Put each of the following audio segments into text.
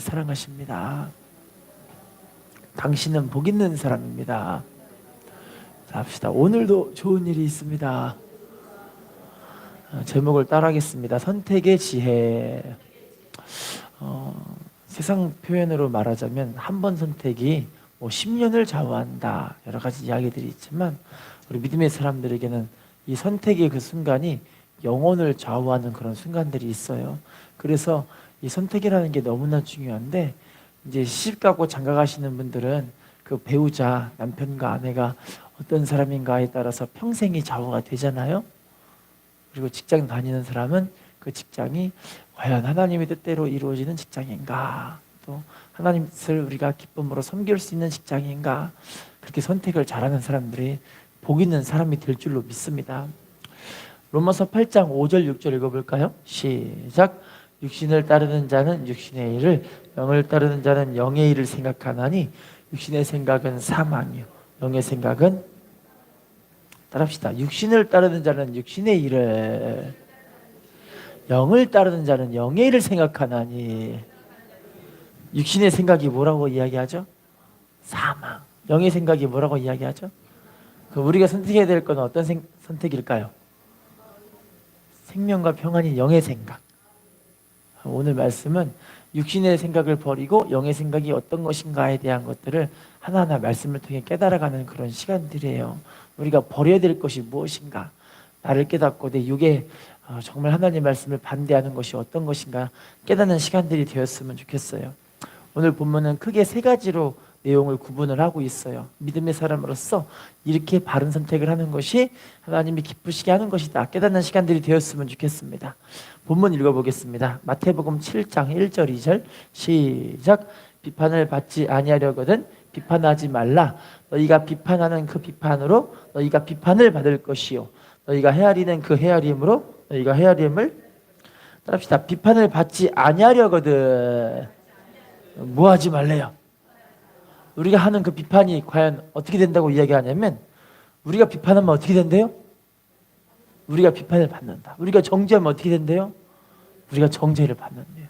사랑하십니다. 당신은 복 있는 사람입니다. 자, 합시다. 오늘도 좋은 일이 있습니다. 제목을 따라하겠습니다. 선택의 지혜. 세상 표현으로 말하자면 한 번 선택이 10년을 좌우한다. 여러 가지 이야기들이 있지만 우리 믿음의 사람들에게는 이 선택의 그 순간이 영혼을 좌우하는 그런 순간들이 있어요. 그래서 이 선택이라는 게 너무나 중요한데, 이제 시집가고 장가가시는 분들은 그 배우자, 남편과 아내가 어떤 사람인가에 따라서 평생이 좌우가 되잖아요. 그리고 직장 다니는 사람은 그 직장이 과연 하나님의 뜻대로 이루어지는 직장인가, 또 하나님을 우리가 기쁨으로 섬길 수 있는 직장인가, 그렇게 선택을 잘하는 사람들이 복 있는 사람이 될 줄로 믿습니다. 로마서 8장 5절 6절 읽어볼까요? 시작. 육신을 따르는 자는 육신의 일을, 영을 따르는 자는 영의 일을 생각하나니 육신의 생각은 사망이요 영의 생각은, 따라합시다. 육신을 따르는 자는 육신의 일을, 영을 따르는 자는 영의 일을 생각하나니. 육신의 생각이 뭐라고 이야기하죠? 사망. 영의 생각이 뭐라고 이야기하죠? 우리가 선택해야 될 건 어떤 선택일까요? 생명과 평안이 영의 생각. 오늘 말씀은 육신의 생각을 버리고 영의 생각이 어떤 것인가에 대한 것들을 하나하나 말씀을 통해 깨달아가는 그런 시간들이에요. 우리가 버려야 될 것이 무엇인가, 나를 깨닫고 내 육에 정말 하나님의 말씀을 반대하는 것이 어떤 것인가 깨닫는 시간들이 되었으면 좋겠어요. 오늘 본문은 크게 세 가지로 내용을 구분을 하고 있어요. 믿음의 사람으로서 이렇게 바른 선택을 하는 것이 하나님이 기쁘시게 하는 것이다 깨닫는 시간들이 되었으면 좋겠습니다. 본문 읽어보겠습니다. 마태복음 7장 1절 2절 시작. 비판을 받지 아니하려거든 비판하지 말라. 너희가 비판하는 그 비판으로 너희가 비판을 받을 것이요 너희가 헤아리는 그 헤아림으로 너희가 헤아림을, 따라합시다. 비판을 받지 아니하려거든 뭐 하지 말래요? 우리가 하는 그 비판이 과연 어떻게 된다고 이야기하냐면, 우리가 비판하면 어떻게 된대요? 우리가 비판을 받는다. 우리가 정죄하면 어떻게 된대요? 우리가 정죄를 받는데요.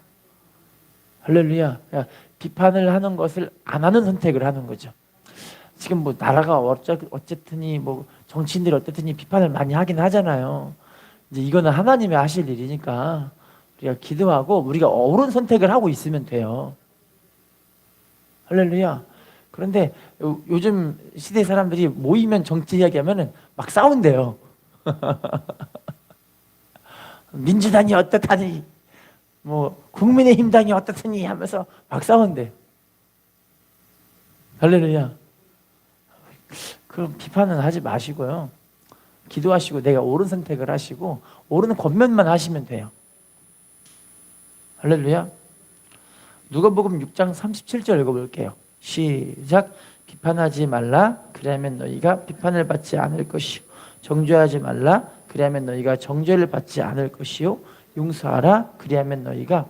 할렐루야. 비판을 하는 것을 안 하는 선택을 하는 거죠. 지금 뭐 나라가 어쨌든이 뭐 정치인들이 어쨌든이 비판을 많이 하긴 하잖아요. 이제 이거는 하나님이 하실 일이니까 우리가 기도하고 우리가 옳은 선택을 하고 있으면 돼요. 할렐루야. 그런데 요즘 시대 사람들이 모이면 정치 이야기하면은 막 싸운대요. 민주당이 어떻다니, 뭐 국민의힘당이 어떻더니 하면서 막 싸운대. 할렐루야. 그럼 비판은 하지 마시고요. 기도하시고 내가 옳은 선택을 하시고 옳은 권면만 하시면 돼요. 할렐루야. 누가복음 6장 37절 읽어볼게요. 시작. 비판하지 말라. 그리하면 너희가 비판을 받지 않을 것이요 정죄하지 말라. 그리하면 너희가 정죄를 받지 않을 것이요 용서하라. 그리하면 너희가,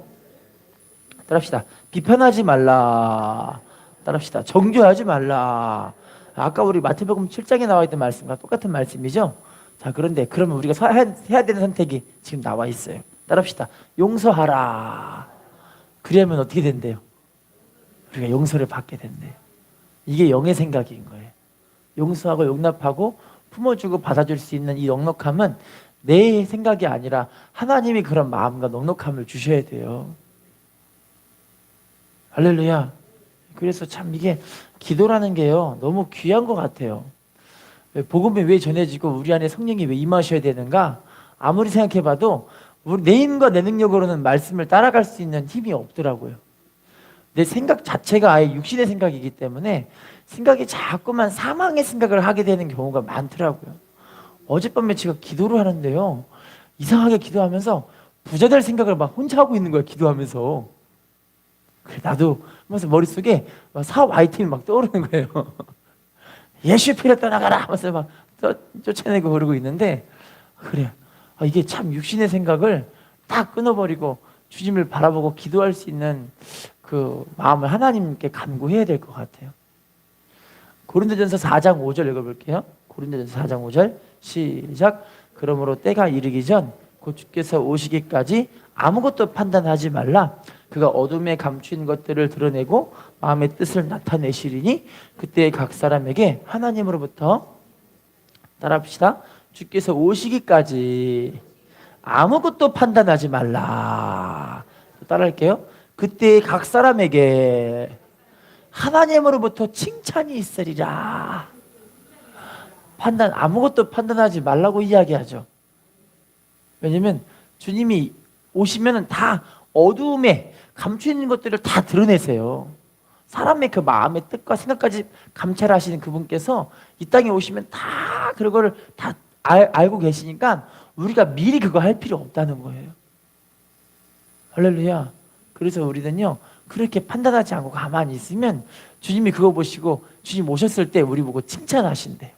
따라합시다. 비판하지 말라. 따라합시다. 정죄하지 말라. 아까 우리 마태복음 7장에 나와 있던 말씀과 똑같은 말씀이죠. 자, 그런데 그러면 우리가 해야 되는 선택이 지금 나와 있어요. 따라합시다. 용서하라. 그러면 어떻게 된대요? 우리가 용서를 받게 된대요. 이게 영의 생각인 거예요. 용서하고 용납하고 품어주고 받아줄 수 있는 이 넉넉함은 내 생각이 아니라 하나님이 그런 마음과 넉넉함을 주셔야 돼요. 할렐루야. 그래서 참 이게 기도라는 게요 너무 귀한 것 같아요. 복음이 왜 전해지고 우리 안에 성령이 왜 임하셔야 되는가? 아무리 생각해봐도 내 힘과 내 능력으로는 말씀을 따라갈 수 있는 힘이 없더라고요. 내 생각 자체가 아예 육신의 생각이기 때문에 생각이 자꾸만 사망의 생각을 하게 되는 경우가 많더라고요. 어젯밤에 제가 기도를 하는데요, 이상하게 기도하면서 부자 될 생각을 막 혼자 하고 있는 거예요. 기도하면서. 그래, 나도 하면서 머릿속에 사업 아이템이 막 떠오르는 거예요. 예수의 피를 떠나가라 하면서 막 쫓아내고 그러고 있는데, 그래, 이게 참 육신의 생각을 딱 끊어버리고 주님을 바라보고 기도할 수 있는 그 마음을 하나님께 간구해야 될 것 같아요. 고린도전서 4장 5절 읽어볼게요. 고린도전서 4장 5절 시작. 그러므로 때가 이르기 전 곧 주께서 오시기까지 아무것도 판단하지 말라. 그가 어둠에 감추인 것들을 드러내고 마음의 뜻을 나타내시리니 그때 각 사람에게 하나님으로부터 따라합시다. 주께서 오시기까지 아무것도 판단하지 말라. 따라할게요. 그때 각 사람에게 하나님으로부터 칭찬이 있으리라. 아무것도 판단하지 말라고 이야기하죠. 왜냐면 주님이 오시면 다 어두움에 감추어 있는 것들을 다 드러내세요. 사람의 그 마음의 뜻과 생각까지 감찰하시는 그분께서 이 땅에 오시면 다 그거를 다 알고 계시니까 우리가 미리 그거 할 필요 없다는 거예요. 할렐루야. 그래서 우리는요, 그렇게 판단하지 않고 가만히 있으면 주님이 그거 보시고 주님 오셨을 때 우리 보고 칭찬하신대요.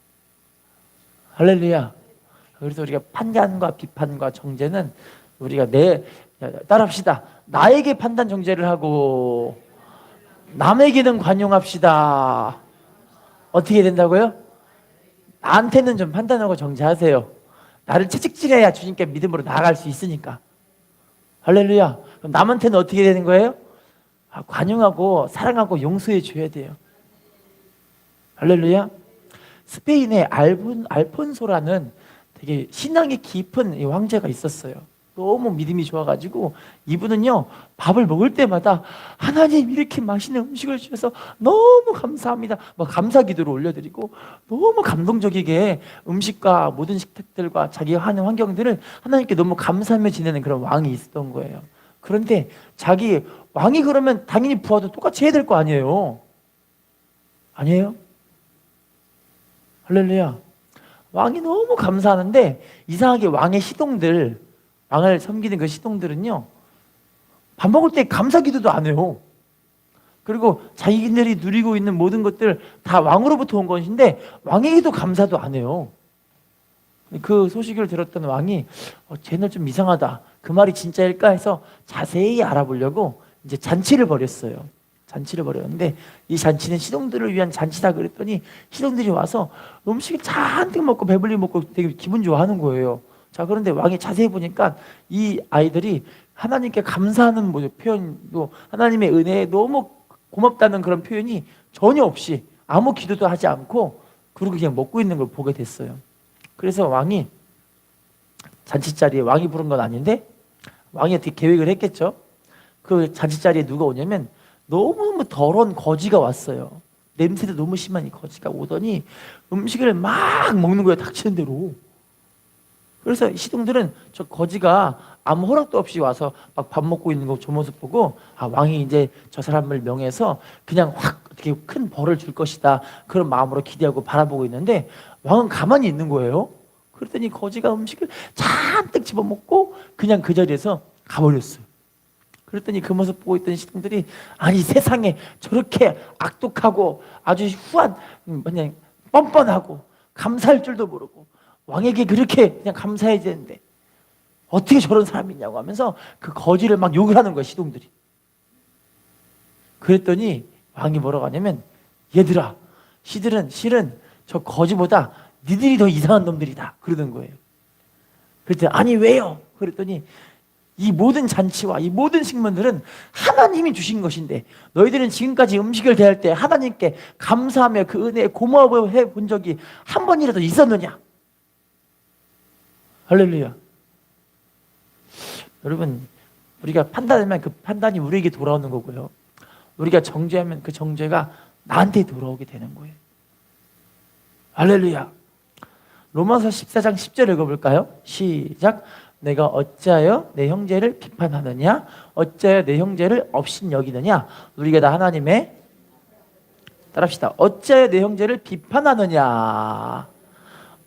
할렐루야. 그래서 우리가 판단과 비판과 정죄는 우리가 따라합시다. 나에게 판단 정죄를 하고 남에게는 관용합시다. 어떻게 된다고요? 나한테는 좀 판단하고 정죄하세요. 나를 채찍질해야 주님께 믿음으로 나아갈 수 있으니까. 할렐루야. 그럼 남한테는 어떻게 되는 거예요? 관용하고 사랑하고 용서해 줘야 돼요. 할렐루야. 스페인의 알폰소라는 되게 신앙이 깊은 황제가 있었어요. 너무 믿음이 좋아가지고 이분은요, 밥을 먹을 때마다 하나님 이렇게 맛있는 음식을 주셔서 너무 감사합니다, 감사 기도를 올려드리고 너무 감동적이게 음식과 모든 식탁들과 자기가 하는 환경들을 하나님께 너무 감사하며 지내는 그런 왕이 있었던 거예요. 그런데 자기 왕이 그러면 당연히 부하도 똑같이 해야 될 거 아니에요. 아니에요? 할렐루야. 왕이 너무 감사하는데 이상하게 왕의 시동들, 왕을 섬기는 그 시동들은요, 밥 먹을 때 감사 기도도 안 해요. 그리고 자기들이 누리고 있는 모든 것들 다 왕으로부터 온 것인데 왕에게도 감사도 안 해요. 그 소식을 들었던 왕이 쟤는 좀 이상하다, 그 말이 진짜일까 해서 자세히 알아보려고 이제 잔치를 벌였어요. 잔치를 벌였는데 이 잔치는 시동들을 위한 잔치다 그랬더니 시동들이 와서 음식을 잔뜩 먹고 배불리 먹고 되게 기분 좋아하는 거예요. 자, 그런데 왕이 자세히 보니까 이 아이들이 하나님께 감사하는 표현도, 하나님의 은혜에 너무 고맙다는 그런 표현이 전혀 없이 아무 기도도 하지 않고 그리고 그냥 먹고 있는 걸 보게 됐어요. 그래서 왕이 잔치 자리에, 왕이 부른 건 아닌데 왕이 어떻게 계획을 했겠죠. 그 잔치 자리에 누가 오냐면 너무 더러운 거지가 왔어요. 냄새도 너무 심한 이 거지가 오더니 음식을 막 먹는 거예요, 닥치는 대로. 그래서 시동들은 저 거지가 아무 허락도 없이 와서 막 밥 먹고 있는 거 저 모습 보고, 왕이 이제 저 사람을 명해서 그냥 확 어떻게 큰 벌을 줄 것이다, 그런 마음으로 기대하고 바라보고 있는데 왕은 가만히 있는 거예요. 그랬더니 거지가 음식을 잔뜩 집어먹고 그냥 그 자리에서 가버렸어요. 그랬더니 그 모습 보고 있던 시동들이, 아니 세상에 저렇게 악독하고 아주 후한, 그냥 뻔뻔하고 감사할 줄도 모르고 왕에게 그렇게 그냥 감사해야 되는데 어떻게 저런 사람이 있냐고 하면서 그 거지를 막 욕을 하는 거야, 시동들이. 그랬더니 왕이 뭐라고 하냐면, 얘들아, 실은 저 거지보다 니들이 더 이상한 놈들이다, 그러는 거예요. 그랬더니 아니 왜요? 그랬더니 이 모든 잔치와 이 모든 식문들은 하나님이 주신 것인데 너희들은 지금까지 음식을 대할 때 하나님께 감사하며 그 은혜에 고마워해 본 적이 한 번이라도 있었느냐? 할렐루야. 여러분, 우리가 판단하면 그 판단이 우리에게 돌아오는 거고요, 우리가 정죄하면 그 정죄가 나한테 돌아오게 되는 거예요. 할렐루야. 로마서 14장 10절 읽어볼까요? 시작. 내가 어찌하여 내 형제를 비판하느냐? 어찌하여 내 형제를 업신여기느냐? 우리가 다 하나님의, 따라합시다. 어찌하여 내 형제를 비판하느냐?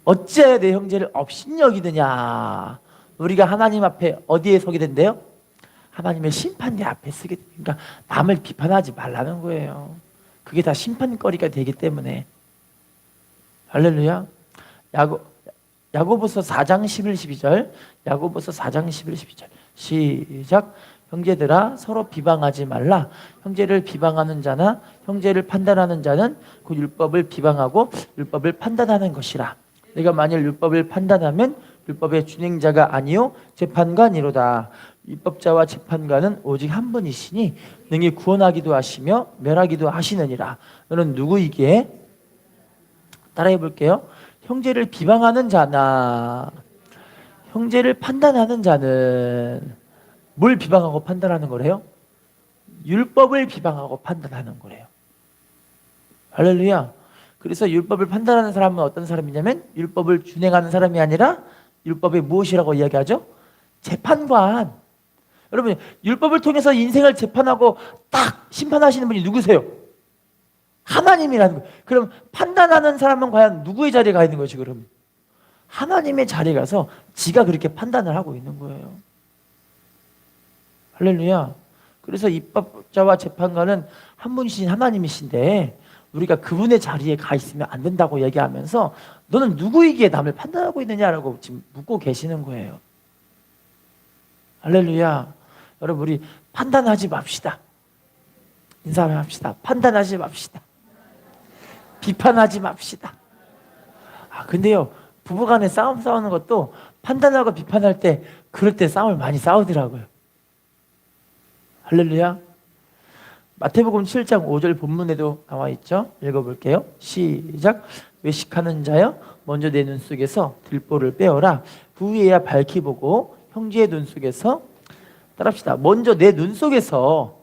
어찌하여 내 형제를 업신여기느냐? 우리가 하나님 앞에 어디에 서게 된대요? 하나님의 심판대 앞에 서게 됩니다. 그러니까 남을 비판하지 말라는 거예요. 그게 다 심판거리가 되기 때문에. 할렐루야. 야고보서 4장 11, 12절. 야고보서 4장 11, 12절. 시작. 형제들아, 서로 비방하지 말라. 형제를 비방하는 자나 형제를 판단하는 자는 그 율법을 비방하고 율법을 판단하는 것이라. 내가 만일 율법을 판단하면 율법의 준행자가 아니요 재판관이로다. 율법자와 재판관은 오직 한 분이시니 능히 구원하기도 하시며 멸하기도 하시느니라. 너는 누구이기에? 따라해 볼게요. 형제를 비방하는 자나 형제를 판단하는 자는 뭘 비방하고 판단하는 거래요? 율법을 비방하고 판단하는 거래요. 할렐루야. 그래서 율법을 판단하는 사람은 어떤 사람이냐면 율법을 준행하는 사람이 아니라 율법이 무엇이라고 이야기하죠? 재판관. 여러분, 율법을 통해서 인생을 재판하고 딱 심판하시는 분이 누구세요? 하나님이라는 거예요. 그럼 판단하는 사람은 과연 누구의 자리에 가 있는 거지 그럼? 하나님의 자리에 가서 지가 그렇게 판단을 하고 있는 거예요. 할렐루야. 그래서 입법자와 재판관은 한 분이신 하나님이신데 우리가 그분의 자리에 가 있으면 안 된다고 얘기하면서 너는 누구이기에 남을 판단하고 있느냐라고 지금 묻고 계시는 거예요. 할렐루야. 여러분, 우리 판단하지 맙시다. 인사합시다. 판단하지 맙시다. 비판하지 맙시다. 근데요, 부부간에 싸움 싸우는 것도 판단하고 비판할 때 그럴 때 싸움을 많이 싸우더라고요. 할렐루야. 마태복음 7장 5절 본문에도 나와 있죠. 읽어볼게요. 시작. 외식하는 자여, 먼저 내 눈 속에서 들보를 빼어라. 그 후에야 밝히 보고 형제의 눈 속에서, 따라합시다. 먼저 내 눈 속에서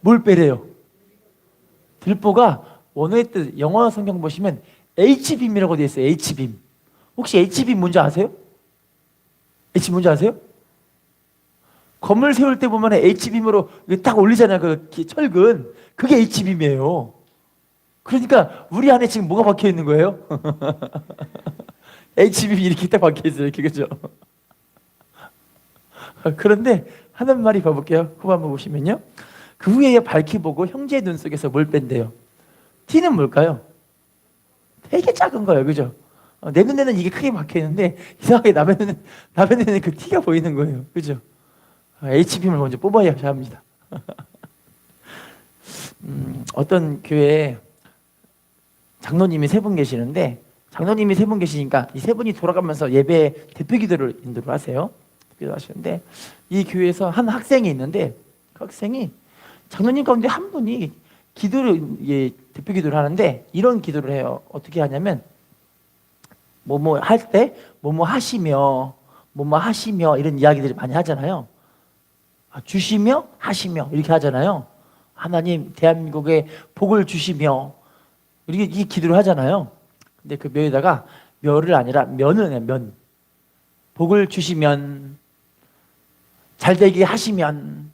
뭘 빼래요? 들보가 원어의 뜻, 영어 성경 보시면 H빔이라고 되어 있어요. H빔. 혹시 H빔 뭔지 아세요? H빔 뭔지 아세요? 건물 세울 때 보면 H빔으로 딱 올리잖아요. 그 철근. 그게 H빔이에요. 그러니까 우리 안에 지금 뭐가 박혀 있는 거예요? H빔이 이렇게 딱 박혀 있어요. 이렇게, 그죠? 그런데 하는 말이 봐볼게요. 후반부 보시면요. 그 후에 밝히 보고 형제의 눈 속에서 뭘 뺀대요? 티는 뭘까요? 되게 작은 거예요. 그죠? 내 눈에는 이게 크게 박혀 있는데 이상하게 남의 눈에는 그 티가 보이는 거예요. 그죠? H빔을 먼저 뽑아야 합니다. 어떤 교회에 장로님이 3분 계시는데, 장로님이 3분 계시니까 이 3분이 돌아가면서 예배 대표 기도를 인도를 하세요. 기도하시는데 이 교회에서 한 학생이 있는데 그 학생이 장로님 가운데 한 분이 기도를, 대표 기도를 하는데 이런 기도를 해요. 어떻게 하냐면 뭐뭐 할 때 뭐뭐 하시며 뭐뭐 하시며 이런 이야기들을 많이 하잖아요. 주시며 하시며 이렇게 하잖아요. 하나님 대한민국에 복을 주시며 이렇게 이 기도를 하잖아요. 근데 그 묘에다가 묘를 아니라 면을 해요. 면. 복을 주시면, 잘되게 하시면,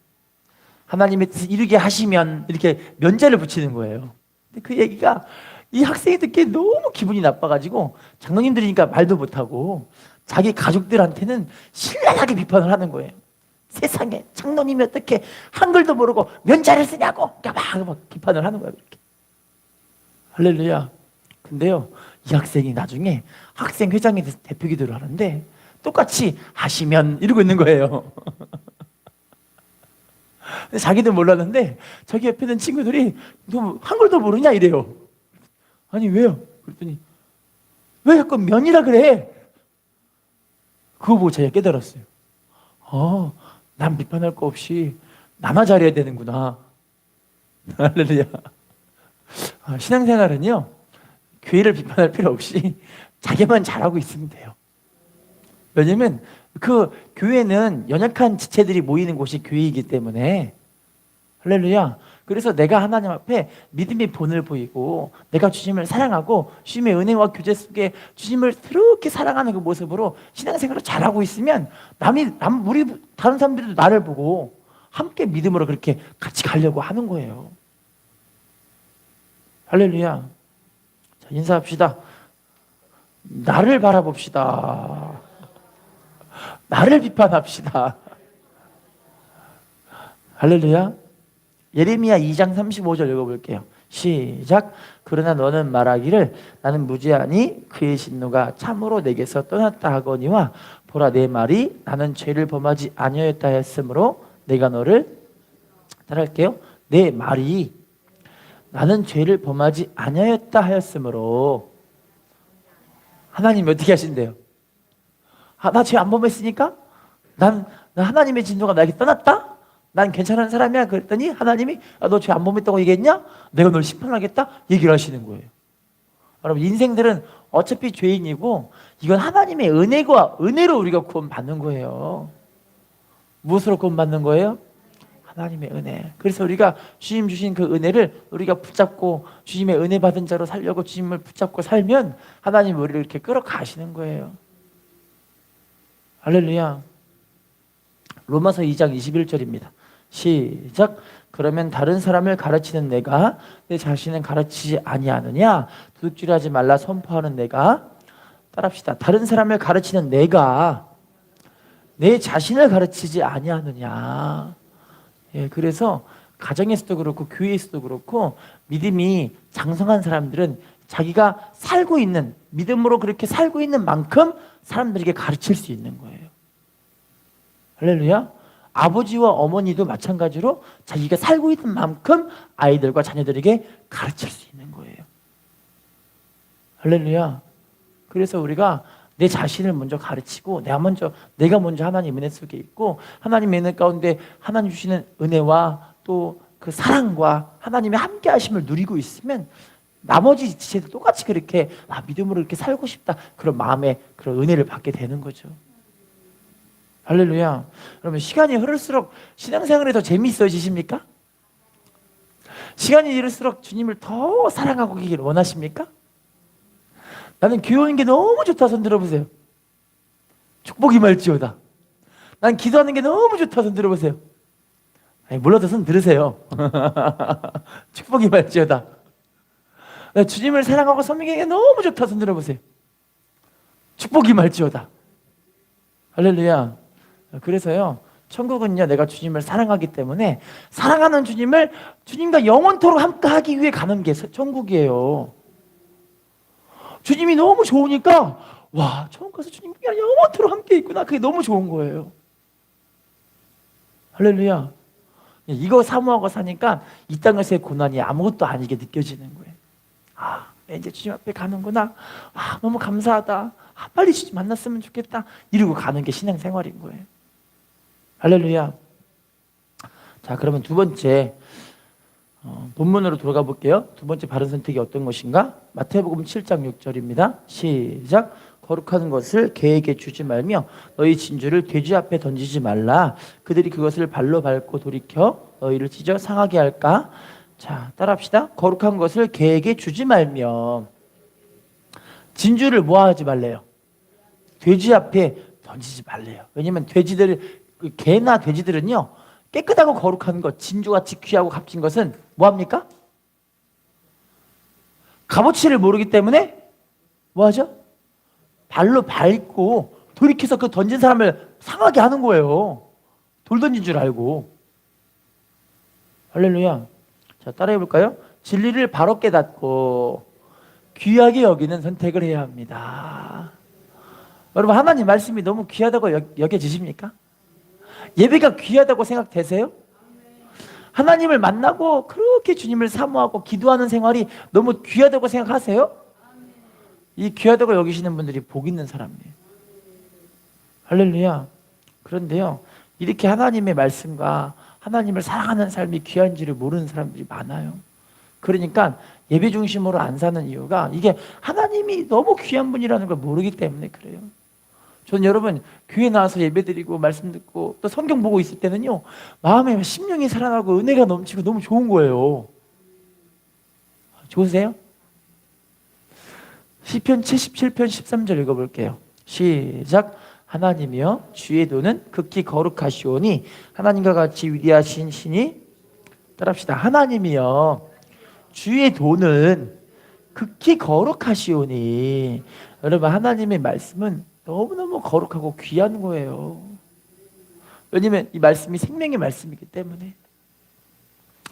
하나님의 뜻을 이루게 하시면, 이렇게 면자를 붙이는 거예요. 근데 그 얘기가 이 학생이 듣기에 너무 기분이 나빠가지고 장로님 들으니까 말도 못하고 자기 가족들한테는 신랄하게 비판을 하는 거예요. 세상에 장로님이 어떻게 한글도 모르고 면자를 쓰냐고 막 비판을 하는 거예요. 이렇게. 할렐루야. 근데요, 이 학생이 나중에 학생 회장이 돼서 대표 기도를 하는데 똑같이 하시면 이러고 있는 거예요. 근데 자기도 몰랐는데 자기 옆에 있는 친구들이 너 한글도 모르냐 이래요. 아니 왜요? 그랬더니 왜 자꾸 면이라 그래? 그거 보고 제가 깨달았어요. 남 비판할 거 없이 나만 잘해야 되는구나. 할렐루야. 신앙생활은요, 교회를 비판할 필요 없이 자기만 잘하고 있으면 돼요. 왜냐면 그 교회는 연약한 지체들이 모이는 곳이 교회이기 때문에. 할렐루야. 그래서 내가 하나님 앞에 믿음의 본을 보이고 내가 주님을 사랑하고 주님의 은혜와 교제 속에 주님을 그렇게 사랑하는 그 모습으로 신앙생활을 잘하고 있으면 우리 다른 사람들도 나를 보고 함께 믿음으로 그렇게 같이 가려고 하는 거예요. 할렐루야. 자, 인사합시다. 나를 바라봅시다. 나를 비판합시다. 할렐루야. 예레미야 2장 35절 읽어볼게요. 시작. 그러나 너는 말하기를 나는 무지하니 그의 진노가 참으로 내게서 떠났다 하거니와 보라 내 말이 나는 죄를 범하지 아니하였다 했으므로 내가 너를, 따라할게요. 내 말이 나는 죄를 범하지 아니하였다 하였으므로. 하나님이 어떻게 하신대요? 나 죄 안 범했으니까 난 나 하나님의 진노가 나에게 떠났다? 난 괜찮은 사람이야? 그랬더니 하나님이 너 죄 안 범했다고 얘기했냐? 내가 널 심판하겠다? 얘기를 하시는 거예요. 여러분, 인생들은 어차피 죄인이고 이건 하나님의 은혜로 우리가 구원받는 거예요. 무엇으로 구원받는 거예요? 하나님의 은혜. 그래서 우리가 주님 주신 그 은혜를 우리가 붙잡고 주님의 은혜 받은 자로 살려고 주님을 붙잡고 살면 하나님 우리를 이렇게 끌어가시는 거예요. 할렐루야. 로마서 2장 21절입니다. 시작. 그러면 다른 사람을 가르치는 내가 내 자신은 가르치지 아니하느냐? 도둑질하지 말라 선포하는 내가, 따라합시다. 다른 사람을 가르치는 내가 내 자신을 가르치지 아니하느냐? 예, 그래서 가정에서도 그렇고 교회에서도 그렇고 믿음이 장성한 사람들은 자기가 살고 있는 믿음으로 그렇게 살고 있는 만큼 사람들에게 가르칠 수 있는 거예요. 할렐루야. 아버지와 어머니도 마찬가지로 자기가 살고 있는 만큼 아이들과 자녀들에게 가르칠 수 있는 거예요. 할렐루야. 그래서 우리가 내 자신을 먼저 가르치고 내가 먼저 하나님 은혜 속에 있고 하나님의 은혜 가운데 하나님 주시는 은혜와 또 그 사랑과 하나님의 함께 하심을 누리고 있으면 나머지 지체도 똑같이 그렇게 믿음으로 이렇게 살고 싶다 그런 마음에 그런 은혜를 받게 되는 거죠. 할렐루야. 그러면 시간이 흐를수록 신앙생활이 더 재미있어지십니까? 시간이 이를수록 주님을 더 사랑하고 계기를 원하십니까? 나는 교회 오는 게 너무 좋다 손 들어보세요. 축복이 말지어다. 난 기도하는 게 너무 좋다 손 들어보세요. 아니, 몰라도 손 들으세요. 축복이 말지어다. 나 주님을 사랑하고 섬기는 게 너무 좋다 손 들어보세요. 축복이 말지어다. 할렐루야. 그래서요, 천국은요, 내가 주님을 사랑하기 때문에 사랑하는 주님과 영원토록 함께하기 위해 가는 게 천국이에요. 주님이 너무 좋으니까 와, 천국 가서 주님이랑 영원토록 함께 있구나. 그게 너무 좋은 거예요. 할렐루야. 이거 사모하고 사니까 이 땅에서의 고난이 아무것도 아니게 느껴지는 거예요. 이제 주님 앞에 가는구나. 너무 감사하다. 빨리 주님 만났으면 좋겠다. 이러고 가는 게 신앙생활인 거예요. 할렐루야. 자, 그러면 두 번째 본문으로 돌아가 볼게요. 두 번째 바른 선택이 어떤 것인가? 마태복음 7장 6절입니다. 시작. 거룩한 것을 개에게 주지 말며 너희 진주를 돼지 앞에 던지지 말라. 그들이 그것을 발로 밟고 돌이켜 너희를 찢어 상하게 할까? 자, 따라합시다. 거룩한 것을 개에게 주지 말며 진주를 뭐 하지 말래요? 돼지 앞에 던지지 말래요. 왜냐면 개나 돼지들은요, 깨끗하고 거룩한 것, 진주같이 귀하고 값진 것은 뭐 합니까? 값어치를 모르기 때문에 뭐 하죠? 발로 밟고 돌이켜서 그 던진 사람을 상하게 하는 거예요. 돌 던진 줄 알고. 할렐루야. 자, 따라해 볼까요? 진리를 바로 깨닫고 귀하게 여기는 선택을 해야 합니다. 여러분, 하나님 말씀이 너무 귀하다고 여겨지십니까? 예배가 귀하다고 생각되세요? 하나님을 만나고 그렇게 주님을 사모하고 기도하는 생활이 너무 귀하다고 생각하세요? 이 귀하다고 여기시는 분들이 복 있는 사람이에요. 할렐루야. 그런데요, 이렇게 하나님의 말씀과 하나님을 사랑하는 삶이 귀한지를 모르는 사람들이 많아요. 그러니까 예배 중심으로 안 사는 이유가 이게 하나님이 너무 귀한 분이라는 걸 모르기 때문에 그래요. 저는 여러분, 교회 나와서 예배드리고 말씀 듣고 또 성경 보고 있을 때는요, 마음에 심령이 살아나고 은혜가 넘치고 너무 좋은 거예요. 좋으세요? 시편 77편 13절 읽어볼게요. 시작. 하나님이여 주의 도는 극히 거룩하시오니 하나님과 같이 위대하신 신이, 따라합시다. 하나님이여 주의 도는 극히 거룩하시오니. 여러분, 하나님의 말씀은 너무너무 거룩하고 귀한 거예요. 왜냐면 이 말씀이 생명의 말씀이기 때문에.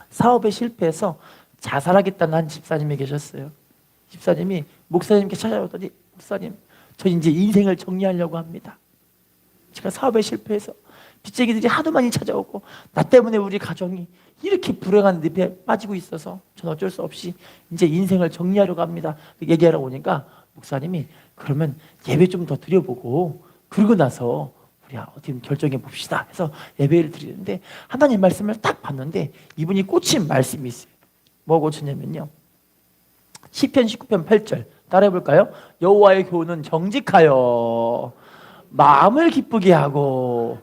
사업에 실패해서 자살하겠다는 한 집사님이 계셨어요. 집사님이 목사님께 찾아오더니, 목사님, 저 이제 인생을 정리하려고 합니다. 제가 사업에 실패해서 빚쟁이들이 하도 많이 찾아오고 나 때문에 우리 가정이 이렇게 불행한 늪에 빠지고 있어서 전 어쩔 수 없이 이제 인생을 정리하려고 합니다. 얘기하러 오니까 목사님이 그러면 예배 좀 더 드려보고 그러고 나서 우리 어떻게 결정해 봅시다 해서 예배를 드리는데 하나님 말씀을 딱 봤는데 이분이 꽂힌 말씀이 있어요. 뭐 꽂혔냐면요, 시편 19편 8절 따라해 볼까요? 여호와의 교훈은 정직하여 마음을 기쁘게 하고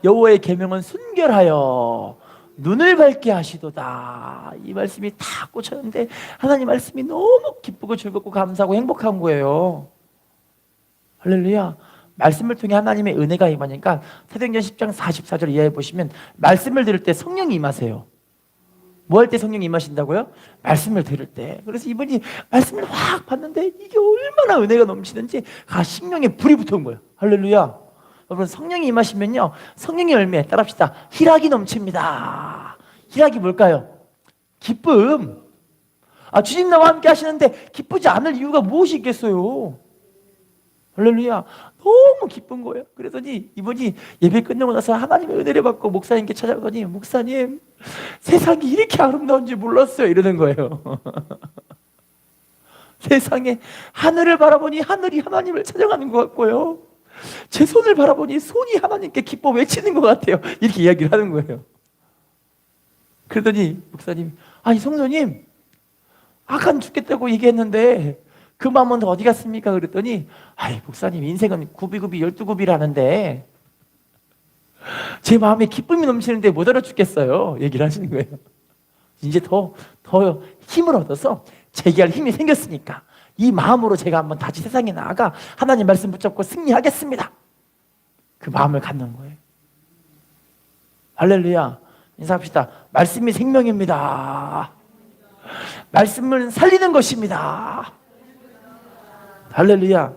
여호와의 계명은 순결하여 눈을 밝게 하시도다. 이 말씀이 다 꽂혔는데 하나님 말씀이 너무 기쁘고 즐겁고 감사하고 행복한 거예요. 할렐루야. 말씀을 통해 하나님의 은혜가 임하니까 사도행전 10장 44절 이하에 보시면 말씀을 들을 때 성령이 임하세요. 뭐 할 때 성령이 임하신다고요? 말씀을 들을 때. 그래서 이분이 말씀을 확 봤는데 이게 얼마나 은혜가 넘치는지 심령에 불이 붙은 거예요. 할렐루야. 여러분, 성령이 임하시면요, 성령의 열매 따라합시다. 희락이 넘칩니다. 희락이 뭘까요? 기쁨. 주님 나와 함께 하시는데 기쁘지 않을 이유가 무엇이 있겠어요? 할렐루야. 너무 기쁜 거예요. 그러더니 이분이 예배 끝나고 나서 하나님의 은혜를 받고 목사님께 찾아가더니, 목사님, 세상이 이렇게 아름다운지 몰랐어요, 이러는 거예요. 세상에 하늘을 바라보니 하늘이 하나님을 찬양하는 것 같고요, 제 손을 바라보니 손이 하나님께 기뻐 외치는 것 같아요. 이렇게 이야기를 하는 거예요. 그러더니 목사님이, 아니 성도님, 아간 죽겠다고 얘기했는데 그 마음은 어디 갔습니까? 그랬더니, 아이 목사님, 인생은 굽이굽이 12굽이라는데 제 마음에 기쁨이 넘치는데 못 알아 죽겠어요, 얘기를 하시는 거예요. 이제 더 힘을 얻어서 재기할 힘이 생겼으니까 이 마음으로 제가 한번 다시 세상에 나아가 하나님 말씀 붙잡고 승리하겠습니다. 그 마음을 갖는 거예요. 할렐루야. 인사합시다. 말씀이 생명입니다. 말씀을 살리는 것입니다. 할렐루야.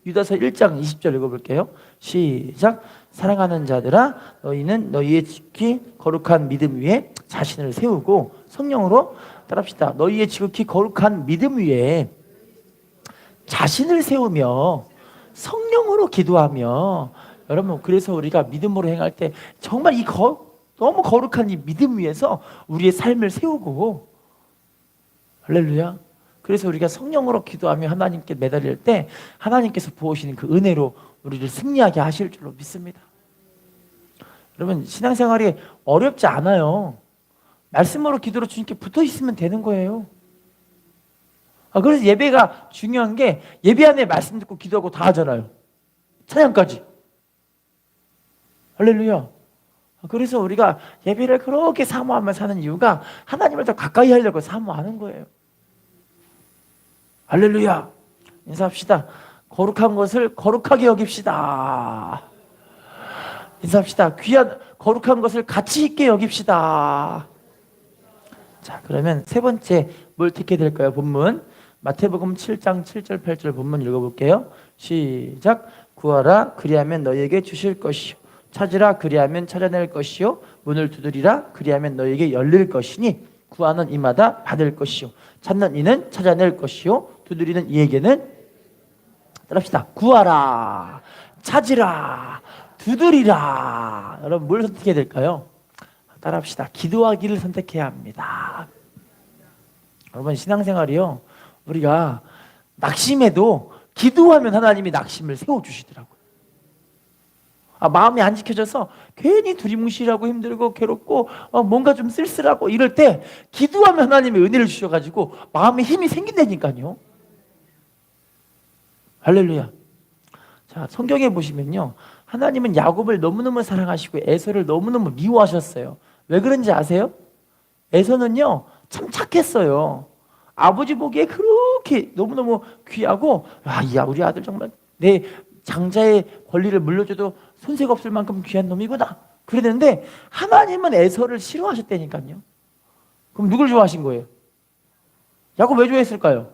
유다서 1장 20절 읽어볼게요. 시작. 사랑하는 자들아, 너희는 너희의 지극히 거룩한 믿음 위에 자신을 세우고, 성령으로 따라합시다. 너희의 지극히 거룩한 믿음 위에 자신을 세우며 성령으로 기도하며. 여러분, 그래서 우리가 믿음으로 행할 때 정말 너무 거룩한 이 믿음 위에서 우리의 삶을 세우고, 할렐루야. 그래서 우리가 성령으로 기도하며 하나님께 매달릴 때 하나님께서 부으시는 그 은혜로 우리를 승리하게 하실 줄로 믿습니다. 여러분, 신앙생활이 어렵지 않아요. 말씀으로 기도로 주님께 붙어 있으면 되는 거예요. 그래서 예배가 중요한 게, 예배 안에 말씀 듣고 기도하고 다 하잖아요. 찬양까지. 할렐루야. 그래서 우리가 예배를 그렇게 사모하며 사는 이유가 하나님을 더 가까이 하려고 사모하는 거예요. 할렐루야. 인사합시다. 거룩한 것을 거룩하게 여깁시다. 인사합시다. 귀한 거룩한 것을 가치 있게 여깁시다. 자, 그러면 세 번째 뭘 듣게 될까요? 본문 마태복음 7장 7절 8절 본문 읽어볼게요. 시작. 구하라, 그리하면 너희에게 주실 것이요, 찾으라, 그리하면 찾아낼 것이요, 문을 두드리라, 그리하면 너희에게 열릴 것이니, 구하는 이마다 받을 것이요, 찾는 이는 찾아낼 것이요, 두드리는 이에게는, 따라합시다. 구하라, 찾으라, 두드리라. 여러분, 뭘 선택해야 될까요? 따라합시다. 기도하기를 선택해야 합니다. 여러분, 신앙생활이요, 우리가 낙심해도 기도하면 하나님이 낙심을 세워주시더라고요. 마음이 안 지켜져서 괜히 두리뭉실하고 힘들고 괴롭고 뭔가 좀 쓸쓸하고 이럴 때 기도하면 하나님이 은혜를 주셔가지고 마음에 힘이 생긴다니까요. 할렐루야. 자, 성경에 보시면요, 하나님은 야곱을 너무너무 사랑하시고 에서를 너무너무 미워하셨어요. 왜 그런지 아세요? 에서는요, 참 착했어요. 아버지 보기에 그렇게 너무너무 귀하고, 우리 아들 정말 내 장자의 권리를 물려줘도 손색 없을 만큼 귀한 놈이구나, 그랬는데 하나님은 에서를 싫어하셨다니까요. 그럼 누굴 좋아하신 거예요? 야곱 왜 좋아했을까요?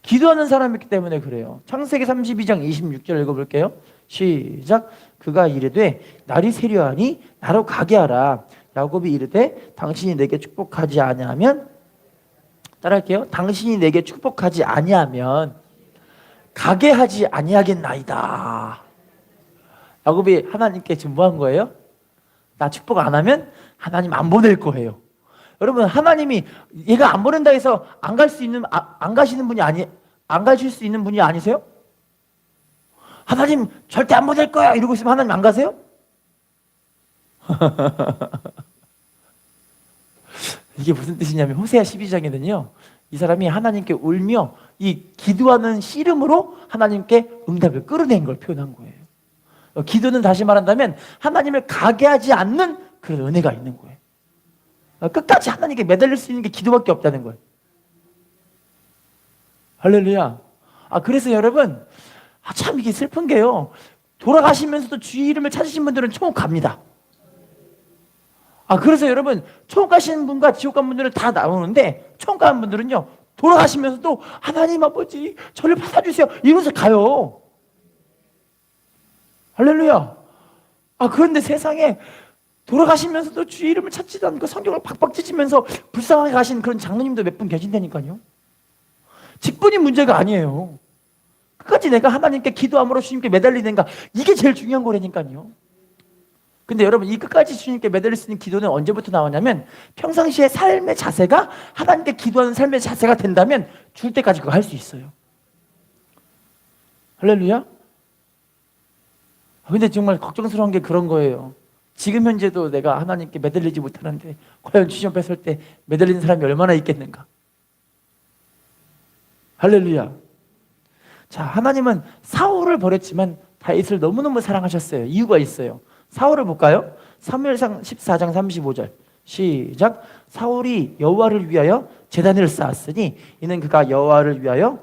기도하는 사람이기 때문에 그래요. 창세기 32장 26절 읽어볼게요. 시작. 그가 이르되 날이 세려하니 나로 가게 하라. 야곱이 이르되 당신이 내게 축복하지 아니하면, 따라할게요. 당신이 내게 축복하지 아니하면 가게 하지 아니하겠나이다. 야곱이 하나님께 지금 뭐 한 거예요? 나 축복 안 하면 하나님 안 보낼 거예요. 여러분, 하나님이 얘가 안 보낸다 해서 안 가실 수 있는 분이 아니세요? 하나님 절대 안 보낼 거야 이러고 있으면 하나님 안 가세요? 이게 무슨 뜻이냐면 호세아 12장에는요 이 사람이 하나님께 울며 이 기도하는 씨름으로 하나님께 응답을 끌어낸 걸 표현한 거예요. 기도는 다시 말한다면 하나님을 가게 하지 않는 그런 은혜가 있는 거예요. 끝까지 하나님께 매달릴 수 있는 게 기도밖에 없다는 거예요. 할렐루야. 그래서 여러분 참 이게 슬픈 게요 돌아가시면서도 주의 이름을 찾으신 분들은 천국 갑니다. 그래서 여러분 천국 가시는 분과 지옥 간 분들은 다 나오는데 천국 가는 분들은요 돌아가시면서도 하나님 아버지 저를 받아주세요 이러면서 가요. 할렐루야. 그런데 세상에 돌아가시면서도 주의 이름을 찾지도 않고 성경을 박박 찢으면서 불쌍하게 가신 그런 장로님도 몇 분 계신다니까요. 직분이 문제가 아니에요. 끝까지 내가 하나님께 기도함으로 주님께 매달리는가 이게 제일 중요한 거라니까요. 근데 여러분 이 끝까지 주님께 매달릴 수 있는 기도는 언제부터 나오냐면 평상시의 삶의 자세가 하나님께 기도하는 삶의 자세가 된다면 죽을 때까지 그거 할 수 있어요. 할렐루야. 근데 정말 걱정스러운 게 그런 거예요. 지금 현재도 내가 하나님께 매달리지 못하는데 과연 주님 앞에 설 때 매달리는 사람이 얼마나 있겠는가. 할렐루야. 자, 하나님은 사울을 버렸지만 다윗을 너무너무 사랑하셨어요. 이유가 있어요. 사울을 볼까요? 사무엘상 14장 35절 시작. 사울이 여호와를 위하여 제단을 쌓았으니 이는 그가 여호와를 위하여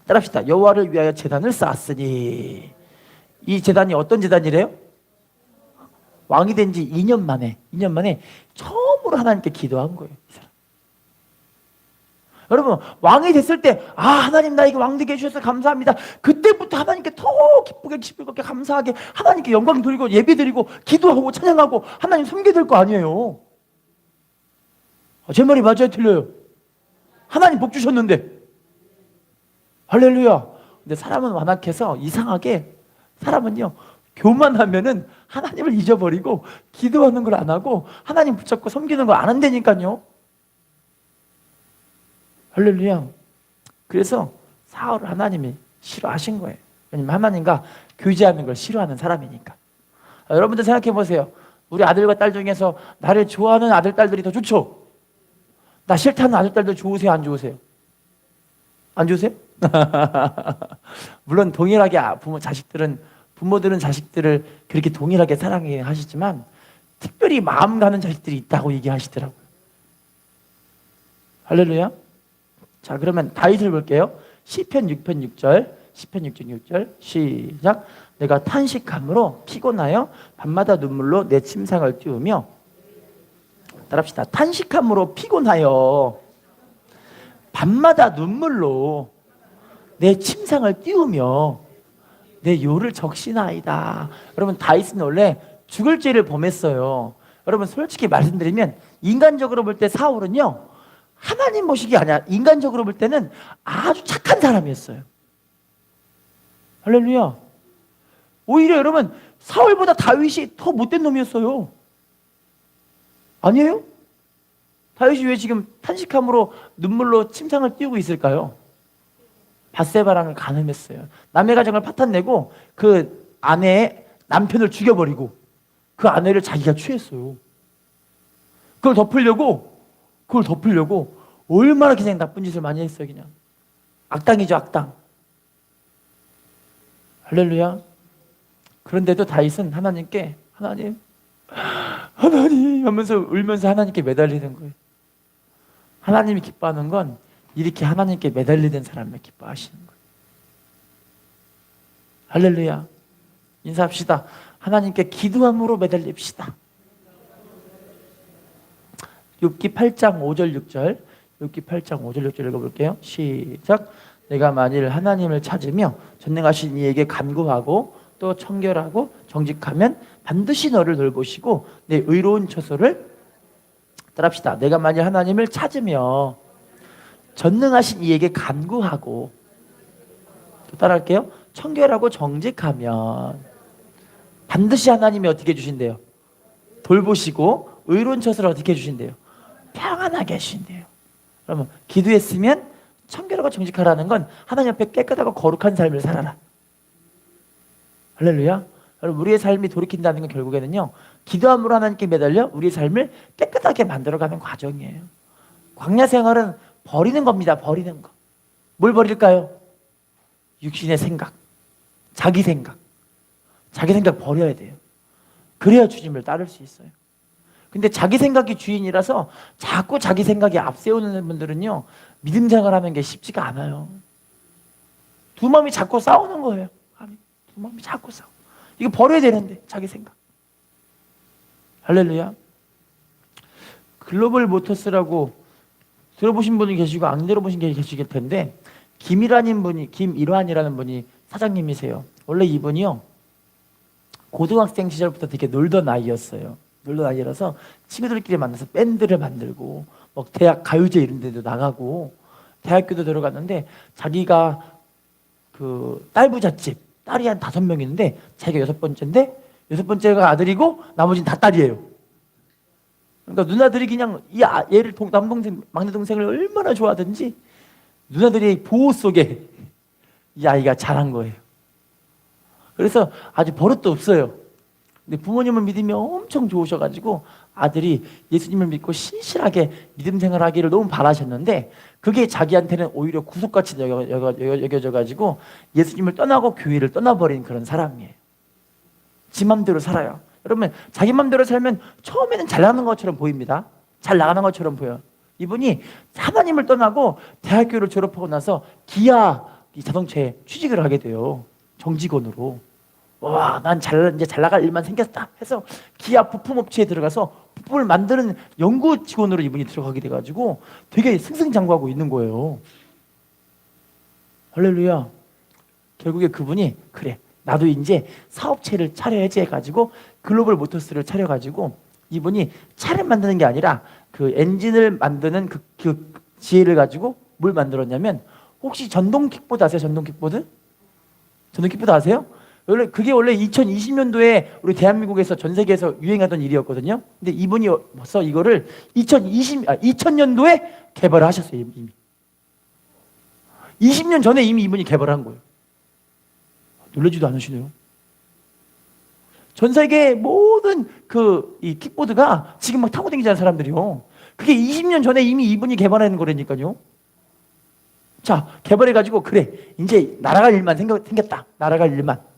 따라합시다. 여호와를 위하여 제단을 쌓았으니 이 제단이 어떤 제단이래요? 왕이 된 지 2년 만에 처음으로 하나님께 기도한 거예요. 이 사람. 여러분 왕이 됐을 때 하나님 나에게 왕 되게 해주셔서 감사합니다. 그때부터 하나님께 더 기쁘게 즐겁게 감사하게 하나님께 영광 드리고 예배 드리고 기도하고 찬양하고 하나님 섬겨야 될 거 아니에요. 제 말이 맞아요 틀려요? 하나님 복 주셨는데. 할렐루야. 근데 사람은 완악해서 이상하게 사람은요 교만하면은 하나님을 잊어버리고 기도하는 걸 안 하고 하나님 붙잡고 섬기는 걸 안 한다니까요. 할렐루야. 그래서 사울을 하나님이 싫어하신 거예요. 왜냐면 하나님과 교제하는 걸 싫어하는 사람이니까. 여러분들 생각해 보세요. 우리 아들과 딸 중에서 나를 좋아하는 아들, 딸들이 더 좋죠? 나 싫다는 아들, 딸들 좋으세요? 안 좋으세요? 안 좋으세요? 물론 동일하게 부모들은 자식들을 그렇게 동일하게 사랑해 하시지만 특별히 마음 가는 자식들이 있다고 얘기하시더라고요. 할렐루야. 자, 그러면 다윗을 볼게요. 시편 6편 6절 시작. 내가 탄식함으로 피곤하여 밤마다 눈물로 내 침상을 띄우며 따라합시다. 탄식함으로 피곤하여 밤마다 눈물로 내 침상을 띄우며 내 요를 적시나이다. 여러분 다윗은 원래 죽을 죄를 범했어요. 여러분 솔직히 말씀드리면 인간적으로 볼 때 사울은요 하나님 모시기 아니야. 인간적으로 볼 때는 아주 착한 사람이었어요. 할렐루야. 오히려 여러분 사울보다 다윗이 더 못된 놈이었어요. 아니에요? 다윗이 왜 지금 탄식함으로 눈물로 침상을 띄우고 있을까요? 밧세바랑을 간음했어요. 남의 가정을 파탄내고 그 아내의 남편을 죽여버리고 그 아내를 자기가 취했어요. 그걸 덮으려고 얼마나 그냥 나쁜 짓을 많이 했어요. 그냥 악당이죠, 악당. 할렐루야. 그런데도 다윗은 하나님께 하나님 하면서 울면서 하나님께 매달리는 거예요. 하나님이 기뻐하는 건 이렇게 하나님께 매달리는 사람을 기뻐하시는 거예요. 할렐루야. 인사합시다. 하나님께 기도함으로 매달립시다. 욥기 8장 5절 6절 욥기 8장 5절 6절 읽어볼게요. 시작. 내가 만일 하나님을 찾으며 전능하신 이에게 간구하고 또 청결하고 정직하면 반드시 너를 돌보시고 내 의로운 처소를 따라합시다. 내가 만일 하나님을 찾으며 전능하신 이에게 간구하고 또 따라할게요. 청결하고 정직하면 반드시 하나님이 어떻게 해주신대요? 돌보시고 의로운 처소를 어떻게 해주신대요? 평안하게 해주신대요. 그러면 기도했으면 청결하고 정직하라는 건 하나님 앞에 깨끗하고 거룩한 삶을 살아라. 할렐루야. 여러분, 우리의 삶이 돌이킨다는 건 결국에는요, 기도함으로 하나님께 매달려 우리의 삶을 깨끗하게 만들어가는 과정이에요. 광야 생활은 버리는 겁니다. 버리는 거. 뭘 버릴까요? 육신의 생각, 자기 생각. 자기 생각 버려야 돼요. 그래야 주님을 따를 수 있어요. 근데 자기 생각이 주인이라서 자꾸 자기 생각이 앞세우는 분들은요, 믿음 생활하는 게 쉽지가 않아요. 두 마음이 자꾸 싸우는 거예요. 아니, 두 마음이 자꾸 싸워. 이거 버려야 되는데, 자기 생각. 할렐루야. 글로벌 모터스라고 들어보신 분이 계시고 안 들어보신 게 계시길 텐데, 김일환이라는 분이 사장님이세요. 원래 이분이요, 고등학생 시절부터 되게 놀던 아이였어요. 놀던 아이라서 친구들끼리 만나서 밴드를 만들고 막 대학 가요제 이런 데도 나가고 대학교도 들어갔는데, 자기가 그 딸부잣집, 딸이 한 5명 있는데 자기가 6번째인데 6번째가 아들이고 나머지는 다 딸이에요. 그러니까 누나들이 그냥 얘를 남동생, 막내 동생을 얼마나 좋아하든지 누나들이 보호 속에 이 아이가 자란 거예요. 그래서 아주 버릇도 없어요. 근데 부모님을 믿으면 엄청 좋으셔가지고 아들이 예수님을 믿고 신실하게 믿음 생활하기를 너무 바라셨는데, 그게 자기한테는 오히려 구속같이 여겨져가지고 예수님을 떠나고 교회를 떠나버린 그런 사람이에요. 지 맘대로 살아요. 여러분, 자기 맘대로 살면 처음에는 잘 나가는 것처럼 보입니다. 잘 나가는 것처럼 보여요. 이분이 하나님을 떠나고 대학교를 졸업하고 나서 기아 자동차에 취직을 하게 돼요. 정직원으로. 와, 난 이제 잘 나갈 일만 생겼다 해서 기아 부품업체에 들어가서 부품을 만드는 연구 직원으로 이분이 들어가게 돼가지고 되게 승승장구하고 있는 거예요. 할렐루야. 결국에 그분이 그래, 나도 이제 사업체를 차려야지 해가지고 글로벌 모터스를 차려가지고, 이분이 차를 만드는 게 아니라 그 엔진을 만드는 그 지혜를 가지고 뭘 만들었냐면, 혹시 전동 킥보드 아세요? 전동 킥보드? 전동 킥보드 아세요? 그게 원래 2020년도에 우리 대한민국에서 전 세계에서 유행하던 일이었거든요. 근데 이분이 벌써 이거를 2000년도에 개발을 하셨어요. 이미 20년 전에 이미 이분이 개발한 거예요. 놀라지도 않으시네요. 전 세계 모든 이 킥보드가 지금 막 타고 다니는 사람들이요, 그게 20년 전에 이미 이분이 개발한 거라니까요. 자, 개발해가지고 그래, 이제 날아갈 일만 생겼다. 날아갈 일만.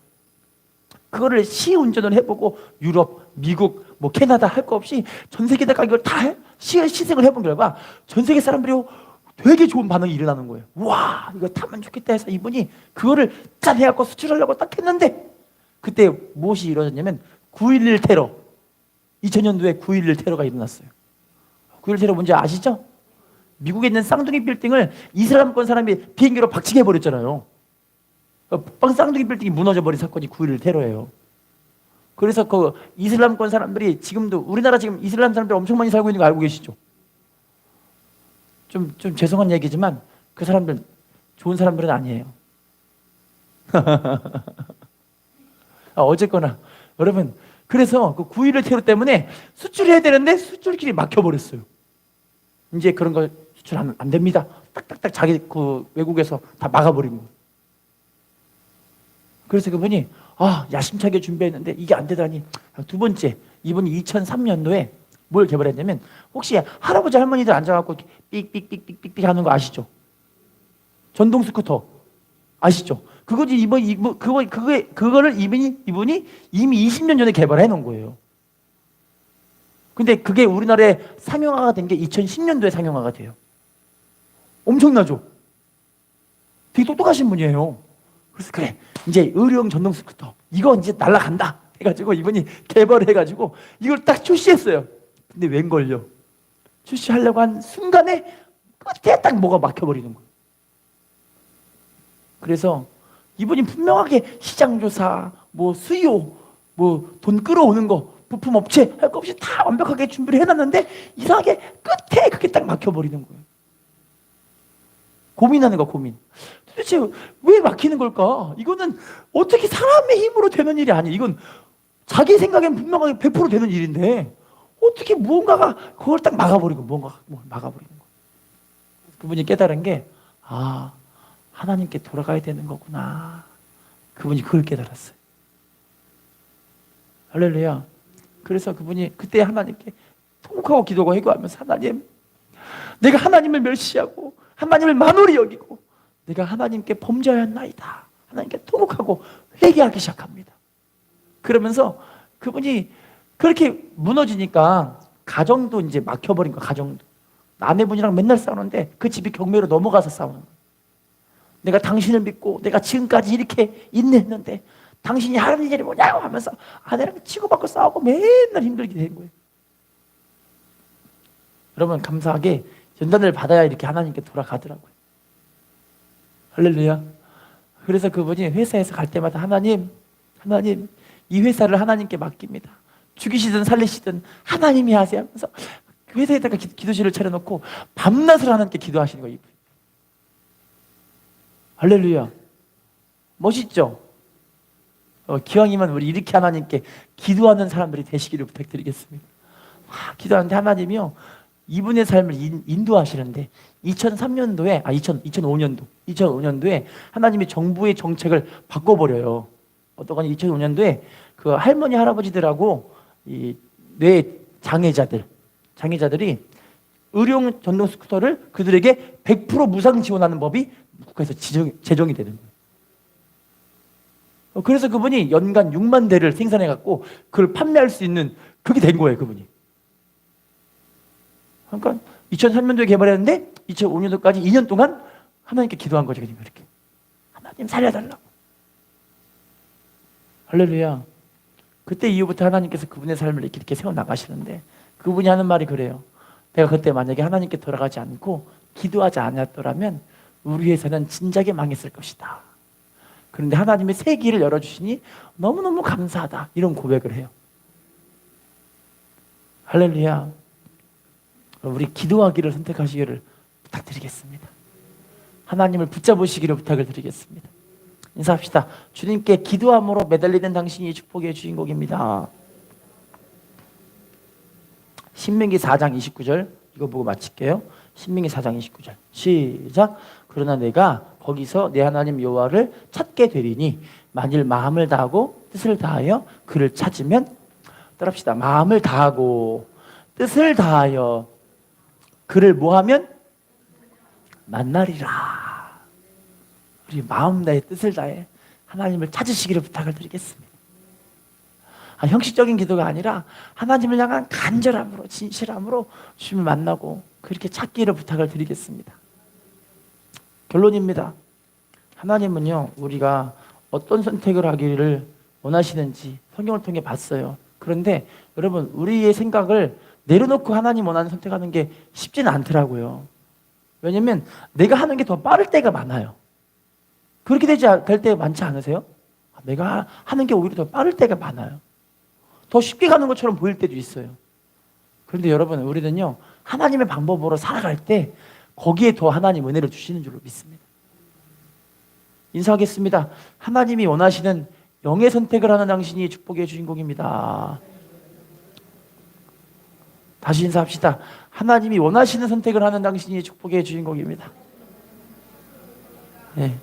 그거를 시운전을 해보고 유럽, 미국, 뭐 캐나다 할 거 없이 전 세계에다가 이걸 다 시승을 해본 결과 전 세계 사람들이 되게 좋은 반응이 일어나는 거예요. 와, 이거 타면 좋겠다 해서 이분이 그거를 짠 해갖고 수출하려고 딱 했는데, 그때 무엇이 이루어졌냐면 9.11 테러. 2000년도에 9.11 테러가 일어났어요. 9.11 테러 뭔지 아시죠? 미국에 있는 쌍둥이 빌딩을 이슬람권 사람이 비행기로 박치게 해버렸잖아요. 쌍둥이 빌딩이 무너져버린 사건이 9.11 테러예요. 그래서 그 이슬람권 사람들이 지금도, 우리나라 지금 이슬람 사람들 엄청 많이 살고 있는 거 알고 계시죠? 좀 죄송한 얘기지만 그 사람들 좋은 사람들은 아니에요. 어쨌거나 여러분, 그래서 그 9.11 테러 때문에 수출해야 되는데 수출길이 막혀버렸어요. 이제 그런 거 수출하면 안 됩니다. 딱딱딱 자기 그 외국에서 다 막아버린 거예요. 그래서 그분이 야심차게 준비했는데 이게 안 되다니, 두 번째, 이분이 2003년도에 뭘 개발했냐면, 혹시 할아버지 할머니들 앉아갖고 삑삑삑삑삑 하는 거 아시죠? 전동 스쿠터 아시죠? 그거를 이분이 이미 20년 전에 개발해 놓은 거예요. 근데 그게 우리나라에 상용화가 된 게 2010년도에 상용화가 돼요. 엄청나죠? 되게 똑똑하신 분이에요. 그래서 그래, 이제 의료용 전동 스쿠터 이거 이제 날아간다 해가지고 이분이 개발해가지고 이걸 딱 출시했어요. 근데 웬걸요, 출시하려고 한 순간에 끝에 딱 뭐가 막혀버리는 거예요. 그래서 이분이 분명하게 시장조사, 뭐 수요, 뭐 돈 끌어오는 거, 부품업체 할 거 없이 다 완벽하게 준비를 해놨는데 이상하게 끝에 그게 딱 막혀버리는 거예요. 고민하는 거, 고민. 도대체 왜 막히는 걸까? 이거는 어떻게 사람의 힘으로 되는 일이 아니에요. 이건 자기 생각엔 분명하게 100% 되는 일인데 어떻게 무언가가 그걸 딱 막아버리고, 뭔가가 막아버리는 거예요. 그분이 깨달은 게, 하나님께 돌아가야 되는 거구나. 그분이 그걸 깨달았어요. 할렐루야. 그래서 그분이 그때 하나님께 통곡하고 기도하고 회개하면서 하나님, 내가 하나님을 멸시하고 하나님을 만홀히 여기고 내가 하나님께 범죄하였나이다. 하나님께 통곡하고 회개하기 시작합니다. 그러면서 그분이 그렇게 무너지니까 가정도 이제 막혀버린 거야. 가정도. 아내분이랑 맨날 싸우는데 그 집이 경매로 넘어가서 싸우는 거야. 내가 당신을 믿고 내가 지금까지 이렇게 인내했는데 당신이 하는 일이 뭐냐고 하면서 아내랑 치고받고 싸우고 맨날 힘들게 된 거예요. 여러분, 감사하게 연단을 받아야 이렇게 하나님께 돌아가더라고요. 할렐루야. 그래서 그분이 회사에서 갈 때마다 하나님, 이 회사를 하나님께 맡깁니다. 죽이시든 살리시든 하나님이 하세요 하면서 회사에다가 기도실을 차려놓고 밤낮을 하나님께 기도하시는 거예요. 할렐루야. 멋있죠? 기왕이면 우리 이렇게 하나님께 기도하는 사람들이 되시기를 부탁드리겠습니다. 기도하는데 하나님이요, 이분의 삶을 인도하시는데 2005년도에 하나님이 정부의 정책을 바꿔버려요. 어떤 건 2005년도에 그 할머니 할아버지들하고 이 뇌 장애자들이 의료용 전동 스쿠터를 그들에게 100% 무상 지원하는 법이 국가에서 제정이 되는 거예요. 그래서 그분이 연간 6만 대를 생산해 갖고 그걸 판매할 수 있는 그게 된 거예요, 그분이. 그러니까 2003년도에 개발했는데 2005년도까지 2년 동안 하나님께 기도한 거죠. 이렇게 하나님 살려달라고. 할렐루야. 그때 이후부터 하나님께서 그분의 삶을 이렇게 세워나가시는데 그분이 하는 말이 그래요. 내가 그때 만약에 하나님께 돌아가지 않고 기도하지 않았더라면 우리 회사는 진작에 망했을 것이다. 그런데 하나님의 새 길을 열어주시니 너무너무 감사하다. 이런 고백을 해요. 할렐루야. 우리 기도하기를 선택하시기를 부탁드리겠습니다. 하나님을 붙잡으시기를 부탁을 드리겠습니다. 인사합시다. 주님께 기도함으로 매달리는 당신이 축복의 주인공입니다. 신명기 4장 29절 이거 보고 마칠게요. 신명기 4장 29절 시작. 그러나 내가 거기서 내 하나님 여호와를 찾게 되리니 만일 마음을 다하고 뜻을 다하여 그를 찾으면, 따라합시다. 마음을 다하고 뜻을 다하여 그를 뭐하면 만나리라. 우리 마음 다해 뜻을 다해 하나님을 찾으시기를 부탁을 드리겠습니다. 형식적인 기도가 아니라 하나님을 향한 간절함으로, 진실함으로 주님을 만나고 그렇게 찾기를 부탁을 드리겠습니다. 결론입니다. 하나님은요, 우리가 어떤 선택을 하기를 원하시는지 성경을 통해 봤어요. 그런데 여러분, 우리의 생각을 내려놓고 하나님 원하는 선택하는 게 쉽지는 않더라고요. 왜냐면 내가 하는 게 더 빠를 때가 많아요. 그렇게 될 때 많지 않으세요? 내가 하는 게 오히려 더 빠를 때가 많아요. 더 쉽게 가는 것처럼 보일 때도 있어요. 그런데 여러분, 우리는요, 하나님의 방법으로 살아갈 때 거기에 더 하나님 은혜를 주시는 줄로 믿습니다. 인사하겠습니다. 하나님이 원하시는 영의 선택을 하는 당신이 축복의 주인공입니다. 다시 인사합시다. 하나님이 원하시는 선택을 하는 당신이 축복의 주인공입니다. 네.